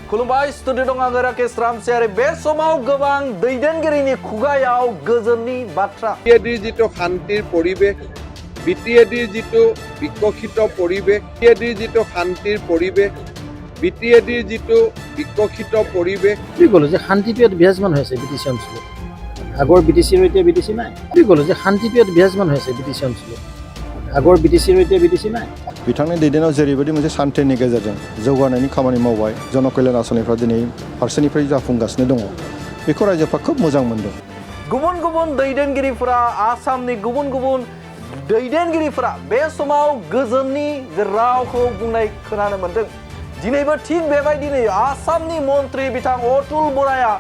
खुलुमबाय स्टुडिअ दं आङो राकेश रामसियारि बे समाव गोबां दैदेनगिरिनि खुगायाव गोजोननि बाथ्रा বিটিএডিৰ যিটো শান্তিৰ পৰিৱেশ বিটিএডিৰ যিটো বিকশিত পৰিৱেশ বিটিএডিৰ যিটো শান্তিৰ পৰিৱেশ বিটিএডিৰ যিটো বিকশিত পৰিৱেশ কি ক'লো যে শান্তিটো ইয়াত বিৰাজমান হৈ আছে বিটিচি অঞ্চলত আগৰ বিটিচিৰ এতিয়া বিটিচি নাই কি ক'লো যে শান্তিটো ইয়াত বিৰাজমান হৈ আছে বিটিচি অঞ্চলত আগৰ বিটিচিৰ এতিয়া বিটিচি নাই बिथांनि दैदेननायाव जेरैबायदि मोनसे सान्थिनि गेजेरजों जौगानायनि खामानि मावबाय जनकल्याण आसनिफ्रा दिनै फारसेनिफ्राय जाफुंगासिनो दङ बेखौ रायजोफ्रा खोब मोजां मोनदों गुबुन गुबुन दैदेनगिरिफोरा आसामनि गुबुन गुबुन दैदेनगिरिफोरा बे समाव गोजोननि रावखौ बुंनाय खोनानो मोन्दों दिनैबो थिग बेबायदिनो आसामनि मन्त्रि बिथां अतुल बराया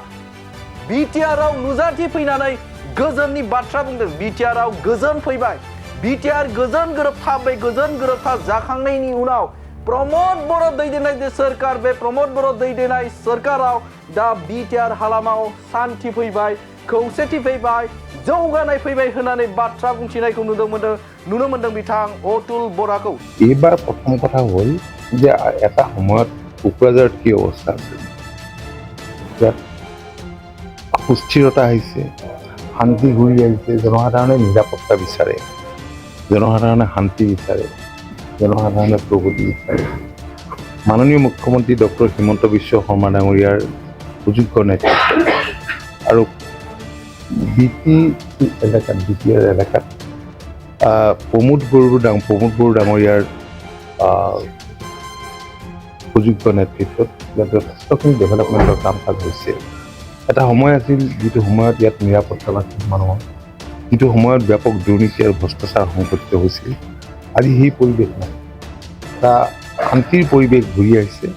बिटिआरआव नुजाथि फैनानै गोजोननि बाथ्रा बुंदों बिटिआरआव गोजोन फैबाय बिटिआर गोजोन गोरोबथा बे गोजोन गोरोबथा जाखांनायनि उनाव प्रमोद बर' दैदेननाय जे सोरखार बे प्रमोद बर' दैदेननाय सोरखाराव दा बिटिआर हालामाव शान्ति फैबाय खौसेथि फैबाय जौगानाय फैबाय होननानै बाथ्रा बुंथिनायखौ नुनो मोन्दों बिथां अतुल बराखौ এইবাৰ প্ৰথম কথা হ'ল যে এটা সময়ত কোকৰাঝাৰত কি অৱস্থা আছিল ইয়াত সুস্থিৰতা আহিছে শান্তি ঘূৰি আহিছে জনসাধাৰণে নিৰাপত্তা বিচাৰে জনসাধাৰণে শান্তি বিচাৰে জনসাধাৰণে প্ৰগতি বিচাৰে মাননীয় মুখ্যমন্ত্ৰী ডক্টৰ হিমন্ত বিশ্ব শৰ্মা ডাঙৰীয়াৰ সুযোগ্য নেতৃত্ব আৰু বিটিআৰ এলেকাত প্ৰমোদ বড়ো ডাঙৰীয়াৰ সুযোগ্য নেতৃত্বত ইয়াত যথেষ্টখিনি ডেভেলপমেণ্টৰ কাম কাজ হৈছে এটা সময় আছিল যিটো সময়ত ইয়াত নিৰাপত্তা নাছিল মানুহৰ যিটো সময়ত ব্যাপক দুৰ্নীতি আৰু ভ্ৰষ্টাচাৰ সংঘটিত হৈছিল আজি সেই পৰিৱেশ নাই এটা শান্তিৰ পৰিৱেশ ঘূৰি আহিছে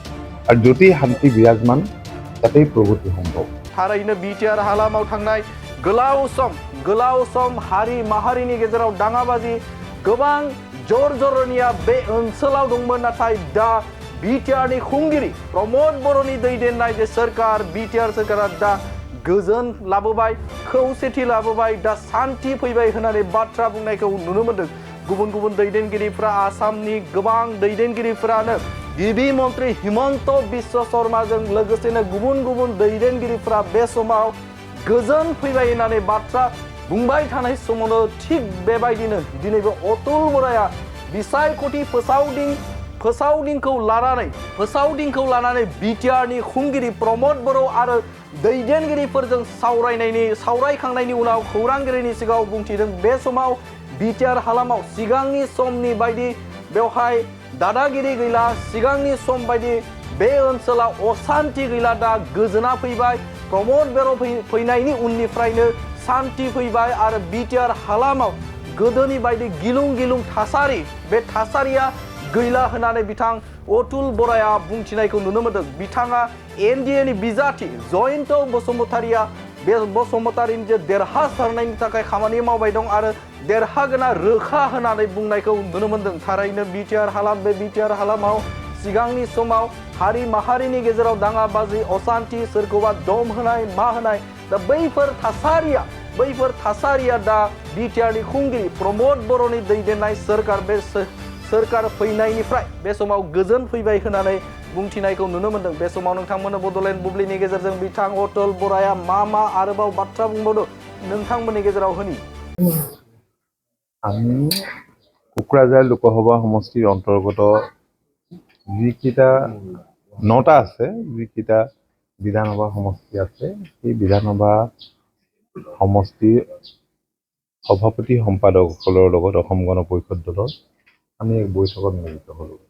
আৰু য'তেই শান্তি বিৰাজমান তাতেই প্ৰগতি সম্ভৱ थारैनो बिटिआर हालामाव थांनाय गोलाव सम हारि माहारिनि गेजेराव दाङाबाजि गोबां जरनिया बे ओनसोलाव दंमोन नाथाय दा बिटिआरनि खुंगिरि प्रमोद बर'नि दैदेननाय जे सोरखार बिटिआर सोरखारा दा गोजोन लाबोबाय खौसेथि लाबोबाय दा शान्ति फैबाय होननानै बाथ्रा बुंनायखौ नुनो मोन्दों गुबुन गुबुन दैदेनगिरिफ्रा आसामनि गोबां दैदेनगिरिफोरानो गिबि मन्त्रि हिमन्त बिश्व शर्माजों लोगोसेनो गुबुन गुबुन दैदेनगिरिफ्रा बे समाव गोजोन फैबाय होननानै बाथ्रा बुंबाय थानाय समावनो थिग बेबायदिनो दिनैबो अतुल बराया बिसायख'थि फोसावदिंखौ लानानै बिटिआरनि खुंगिरि प्रमोद बर' आरो दैदेनगिरिफोरजों सावरायखांनायनि उनाव खौरांगिरिनि सिगाङाव बुंथिदों बे समाव बिटिआर हालामाव सिगांनि समनि बायदि बेवहाय दादागिरि गैला सिगांनि सम बायदि बे ओनसोलाव अशान्ति गैला दा गोजोना फैबाय प्रमोद बर' फैनायनि उननिफ्रायनो शान्ति फैबाय आरो बिटिआर हालामाव गोदोनि बायदि गिलुं थासारि बे थासारिया गैला होननानै बिथां अतुल बराया बुंथिनायखौ नुनो मोन्दों बिथाङा एनडिएनि बिजाथि जयन्त बसुमतारिया बे बसुमतारिनि जे देरहासारनायनि थाखाय खामानि मावबाय दं आरो देरहागोना रोखा होननानै बुंनायखौ नुनो मोन्दों थारैनो बिटिआर हालामाव सिगांनि समाव हारि माहारिनि गेजेराव दाङाबाजि अशान्ति सोरखौबा दम होनाय मा होनाय दा बैफोर थासारिया दा बिटिआरनि खुंगिरि प्रमोद बर'नि दैदेननाय सोरखार बे सोरखार फैनायनिफ्राय बे समाव गोजोन फैबाय होननानै बुंथिनायखौ नुनो मोन्दों बे समाव नोंथांमोननो बड'लेण्ड बुब्लिनि गेजेरजों बिथां अतुल बराया मा आरोबाव बाथ्रा बुंबावदों नोंथांमोननि गेजेराव होनि আমি কোকৰাঝাৰ লোকসভা সমষ্টিৰ অন্তৰ্গত যিকেইটা 9টা আছে যিকেইটা বিধানসভা সমষ্টি আছে সেই বিধানসভা সমষ্টিৰ সভাপতি সম্পাদকসকলৰ লগত অসম গণ পৰিষদ দলৰ আমি এক বৈঠকত মিলিত হ'লোঁ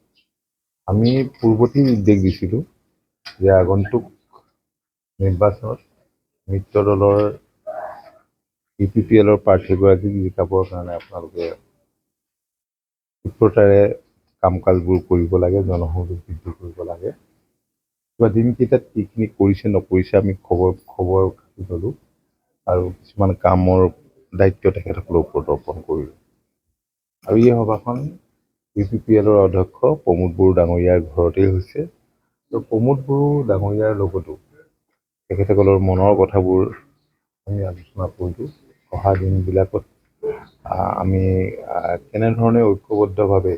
আমি পূৰ্বতেই নিৰ্দেশ দিছিলোঁ যে আগন্তুক নিৰ্বাচনত মিত্ৰ দলৰ UPPLৰ প্ৰাৰ্থীগৰাকীক জিকাবৰ কাৰণে আপোনালোকে ক্ষিপ্ৰতাৰে কাম কাজবোৰ কৰিব লাগে জনসংযোগ বৃদ্ধি কৰিব লাগে কিবা দিনকেইটাত কিখিনি কৰিছে নকৰিছে আমি খবৰ ল'লোঁ আৰু কিছুমান কামৰ দায়িত্ব তেখেতসকলৰ ওপৰত অৰ্পণ কৰিলোঁ আৰু এই সভাখন UPPLৰ অধ্যক্ষ প্ৰমোদ বড়ো ডাঙৰীয়াৰ ঘৰতেই হৈছে আৰু প্ৰমোদ বড়ো ডাঙৰীয়াৰ লগতো তেখেতসকলৰ মনৰ কথাবোৰ আমি আলোচনা কৰিলোঁ অহা দিনবিলাকত আমি কেনেধৰণে ঐক্যবদ্ধভাৱে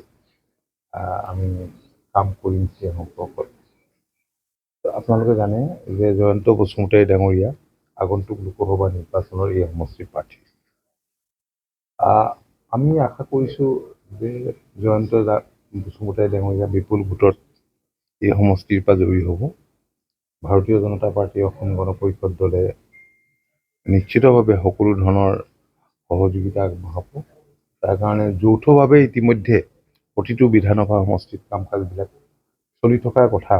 আমি কাম কৰিম সেই সম্পৰ্কত আপোনালোকে জানে যে জয়ন্ত বসুমতাৰী ডাঙৰীয়া আগন্তুক লোকসভা নিৰ্বাচনৰ এই সমষ্টিৰ প্ৰাৰ্থী। আমি আশা কৰিছোঁ যে জয়ন্ত বসুমতাৰী ডাঙৰীয়া বিপুল ভোটত এই সমষ্টিৰ পৰা জয়ী হ'ব। ভাৰতীয় জনতা পাৰ্টীৰ অসম গণ পৰিষদ দলে নিশ্চিতভাৱে সকলো ধৰণৰ সহযোগিতা আগবঢ়াব। তাৰ কাৰণে যৌথভাৱে ইতিমধ্যে প্ৰতিটো বিধানসভা সমষ্টিত কাম কাজবিলাক চলি থকাৰ কথা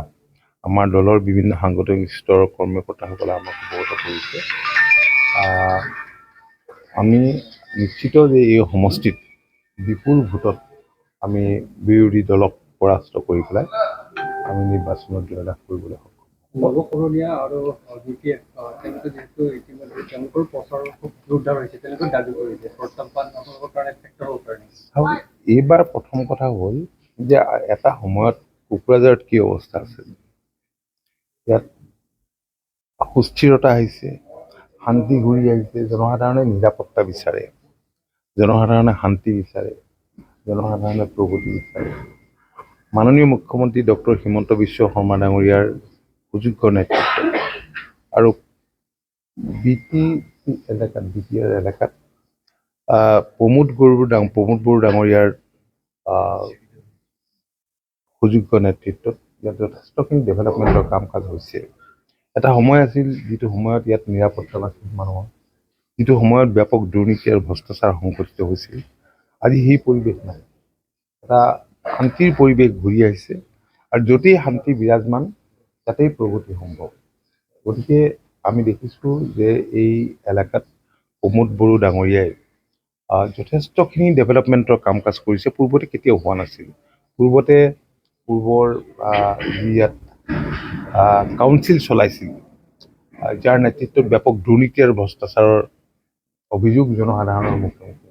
আমাৰ দলৰ বিভিন্ন সাংগঠনিক স্তৰৰ কৰ্মকৰ্তাসকলে আমাক অৱগত কৰিছে। আমি নিশ্চিত যে এই সমষ্টিত বিপুল ভোটত আমি বিৰোধী দলক পৰাস্ত কৰি পেলাই আমি নিৰ্বাচনত জয়লাভ কৰিবলৈ সক্ষম। নৱকৰণীয়া আৰু তেওঁলোকে যিহেতু ইতিমধ্যে তেওঁলোকৰ প্ৰচাৰৰ খুব জোৰদাৰ হৈছে, তেওঁলোকে দাবী কৰিছে প্ৰত্যাহ্বান আপোনালোকৰ কাৰণে ফেক্টৰ হ'ব পাৰে নেকি? এইবাৰ প্ৰথম কথা হ'ল যে এটা সময়ত কোকৰাঝাৰত কি অৱস্থা আছিল, ইয়াত সুস্থিৰতা আহিছে, শান্তি ঘূৰি আহিছে, জনসাধাৰণে নিৰাপত্তা বিচাৰে, জনসাধাৰণে শান্তি বিচাৰে, জনসাধাৰণে প্ৰগতি বিচাৰে। মাননীয় মুখ্যমন্ত্ৰী ডক্টৰ হিমন্ত বিশ্ব শৰ্মা ডাঙৰীয়াৰ সুযোগ্য নেতৃত্ব আৰু বি টি আৰ এলেকাত প্ৰমোদ বড়ো ডাঙৰীয়াৰ সুযোগ্য নেতৃত্বত ইয়াত যথেষ্টখিনি ডেভেলপমেণ্টৰ কাম কাজ হৈছে। এটা সময় আছিল যিটো সময়ত ইয়াত নিৰাপত্তা নাছিল মানুহৰ, যিটো সময়ত ব্যাপক দুৰ্নীতি আৰু ভ্ৰষ্টাচাৰ সংঘটিত হৈছিল। আজি সেই পৰিৱেশ নাই, এটা শান্তিৰ পৰিৱেশ ঘূৰি আহিছে আৰু য'তেই শান্তি বিৰাজমান তাতেই প্ৰগতি সম্ভৱ। গতিকে আমি দেখিছোঁ যে এই এলেকাত প্ৰমোদ বড়ো ডাঙৰীয়াই যথেষ্টখিনি ডেভেলপমেণ্টৰ কাম কাজ কৰিছে, পূৰ্বতে কেতিয়াও হোৱা নাছিল। পূৰ্বৰ যি ইয়াত কাউন্সিল চলাইছিল, যাৰ নেতৃত্বত ব্যাপক দুৰ্নীতি আৰু ভ্ৰষ্টাচাৰৰ অভিযোগ জনসাধাৰণৰ মুখে মুখে,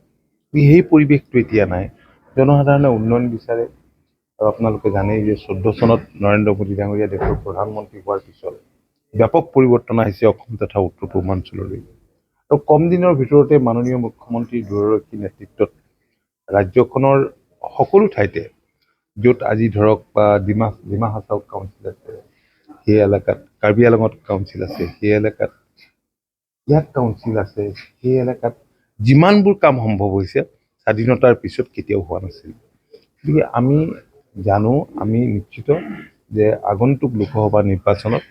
সেই পৰিৱেশটো এতিয়া নাই। জনসাধাৰণে উন্নয়ন বিচাৰে আৰু আপোনালোকে জানেই যে 14 চনত নৰেন্দ্ৰ মোদী ডাঙৰীয়া দেশৰ প্ৰধানমন্ত্ৰী হোৱাৰ পিছত ব্যাপক পৰিৱৰ্তন আহিছে অসম তথা উত্তৰ পূৰ্বাঞ্চললৈ। আৰু কম দিনৰ ভিতৰতে মাননীয় মুখ্যমন্ত্ৰীৰ দূৰদৰ্শী নেতৃত্বত ৰাজ্যখনৰ সকলো ঠাইতে, য'ত আজি ধৰক ডিমা হাছাওত কাউন্সিল আছে, সেই এলেকাত কাৰ্বি আংলঙত কাউন্সিল আছে, সেই এলেকাত ইয়াত কাউন্সিল আছে, সেই এলেকাত যিমানবোৰ কাম সম্ভৱ হৈছে স্বাধীনতাৰ পিছত কেতিয়াও হোৱা নাছিল। গতিকে আমি জানো, আমি নিশ্চিত যে আগন্তুক লোকসভা নিৰ্বাচনত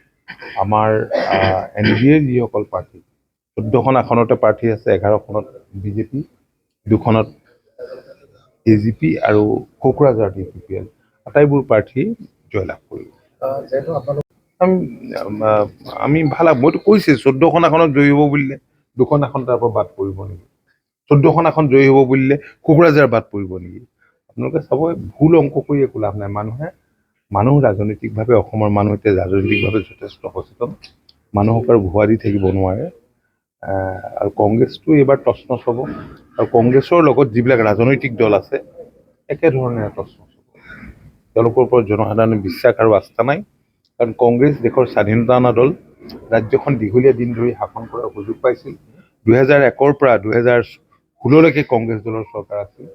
আমাৰ NDAৰ যিসকল প্ৰাৰ্থী, 14খন আসনতে প্ৰাৰ্থী আছে, 11খনত বিজেপি, 2খনত AGP আৰু কোকৰাঝাৰ DPPL, আটাইবোৰ প্ৰাৰ্থী জয়লাভ কৰিব। আমি মইতো কৈছে 14খন আসনত জয়ী হ'ব বুলিলে 2খন আসন তাৰ পৰা বাদ পৰিব নেকি? 14খন আসন জয়ী হ'ব বুলিলে কোকৰাঝাৰ বাদ পৰিব নেকি? আপোনালোকে চাব, ভুল অংক কৰি একো লাভ নাই। মানুহ ৰাজনৈতিকভাৱে, অসমৰ মানুহ এতিয়া ৰাজনৈতিকভাৱে যথেষ্ট সচেতন, মানুহক আৰু ভুৱা দি থাকিব নোৱাৰে। আৰু কংগ্ৰেছটো এইবাৰ তছনছ হ'ব, আৰু কংগ্ৰেছৰ লগত যিবিলাক ৰাজনৈতিক দল আছে একেধৰণে তছনছ হ'ব। তেওঁলোকৰ ওপৰত জনসাধাৰণে বিশ্বাস আৰু আস্থা নাই, কাৰণ কংগ্ৰেছ দেশৰ স্বাধীনতা অনা দল, ৰাজ্যখন দীঘলীয়া দিন ধৰি শাসন কৰাৰ সুযোগ পাইছিল। 2001ৰ পৰা 2016লৈকে কংগ্ৰেছ দলৰ চৰকাৰ আছিল,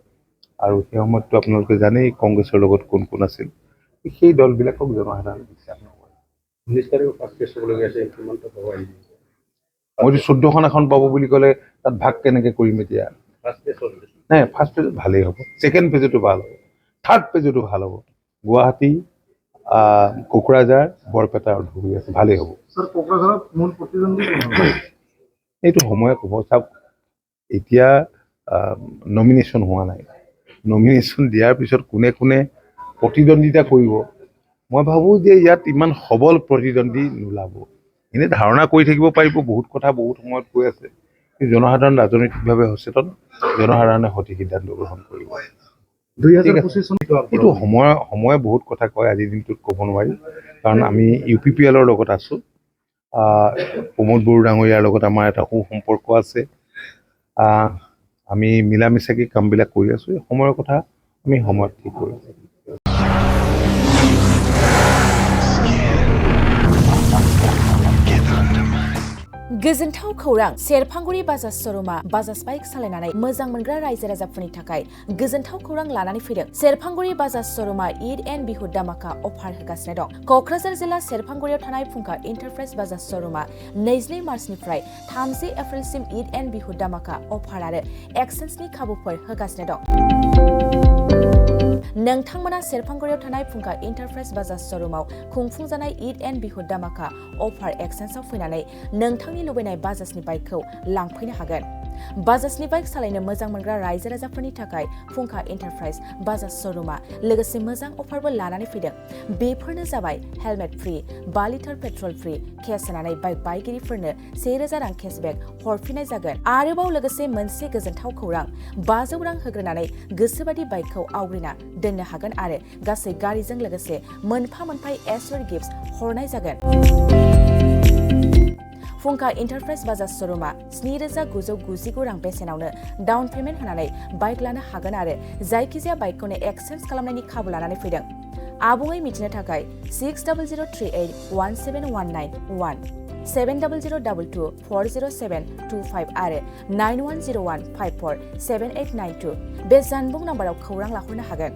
আৰু সেই সময়ততো আপোনালোকে জানেই কংগ্ৰেছৰ লগত কোন কোন আছিল। সেই দলবিলাকক জনসাধাৰণে বিশ্বাস নকৰে। 19 তাৰিখে ফাৰ্ষ্ট টেষ্ট হ'বলগীয়া আছে, কিমানটা পাব আহিব? মইতো 14খন আসন পাব বুলি ক'লে তাত ভাগ কেনেকৈ কৰিম এতিয়া? ফাৰ্ষ্ট টেষ্ট নাই, ফাৰ্ষ্ট পেজত ভালেই হ'ব, ছেকেণ্ড পেজতো ভাল হ'ব, থাৰ্ড পেজতো ভাল হ'ব। গুৱাহাটী, কোকৰাঝাৰ, বৰপেটা আৰু ধুবুৰী আছে, ভালেই হ'ব। এইটো সময়ে ক'ব। চাওক, এতিয়া নমিনেশ্যন হোৱা নাই, নমিনেশ্যন দিয়াৰ পিছত কোনে কোনে প্ৰতিদ্বন্দ্বিতা কৰিব, মই ভাবোঁ যে ইয়াত ইমান সবল প্ৰতিদ্বন্দ্বী নোলাব। এনেই ধাৰণা কৰি থাকিব পাৰিব, বহুত কথা বহুত সময়ত কৈ আছে, কিন্তু জনসাধাৰণ ৰাজনৈতিকভাৱে সচেতন, জনসাধাৰণে সঠিক সিদ্ধান্ত গ্ৰহণ কৰিব। এইটো সময়ে বহুত কথা কয়, আজিৰ দিনটোত ক'ব নোৱাৰি, কাৰণ আমি UPPLৰ লগত আছোঁ। প্ৰমোদ বড়ো ডাঙৰীয়াৰ লগত আমাৰ এটা সুসম্পৰ্ক আছে। আমি মিলা মিছাকৈ কামবিলাক কৰি আছোঁ। সময়ৰ কথা আমি সময়ত ঠিক কৰিম। गोजोनथाव खौरां सेरफांगुरि बाजाज श'रुमा बाजाज बाइक सालायनानै मोजां मोनग्रा रायजो राजाफोरनि थाखाय गोजोनथाव खौरां लानानै फैदों। सेरफांगुरि बाजाज श'रुमा ईद एन्ड बिहु दामाका अफार होगासिनो दं। क'क्राझार जिल्ला सेरफांगुरियाव थानाय फुंखा एन्टारप्राइज बाजाज श'रुमा 22 मार्चनिफ्राय 30 एप्रिलसिम ईद एन्ड बिहु दामाका अफार आरो एक्सेन्सनि खाबुफोर होगासिनो दं। नोंथांमोना सेरफांगुरियाव थानाय फुंखा एन्टारप्राइज बाजाज श'रुमाव खुंफुंजानाय ईद एन्ड बिहु दामाका अफार एक्सेन्सआव फैनानै नोंथांनि लुबैनाय बाजाजनि बाइकखौ लांफैनो हागोन। बाजाजनि बाइक सालायनो मोजां मोनग्रा रायजो राजाफोरनि थाखाय फुंखा एन्टारप्राइज बाजाज श'रुमा लोगोसे मोजां अफारबो लानानै फैदों। बेफोरनो जाबाय हेलमेट फ्रि, 5 लिटार पेट्रल फ्रि, केस होनानै बाइक बायगिरिफोरनो 1000 रां केसबेक हरफिननाय जागोन। आरोबाव लोगोसे मोनसे गोजोनथाव खौरां 500 रां होग्रोनानै गोसोबादि बाइकखौ आवग्रिना दोननो हागोन आरो गासै गारिजों लोगोसे मोनफा एसर गिफ्ट हरनाय जागोन। फुंखा एन्टारप्राइज बाजाज श'रुमा 7999 रां बेसेनावनो डाउन पेमेन्ट होनानै बाइक लानो हागोन आरो जायखिजाया बाइकखौनो एक्सचेन्ज खालामनायनि खाबु लानानै फैदों। आबुङै मिथिनो थाखाय 6003817191 7002240725 आरो 9101547892 बे जानबुं नाम्बाराव खौरां लाहरनो हागोन।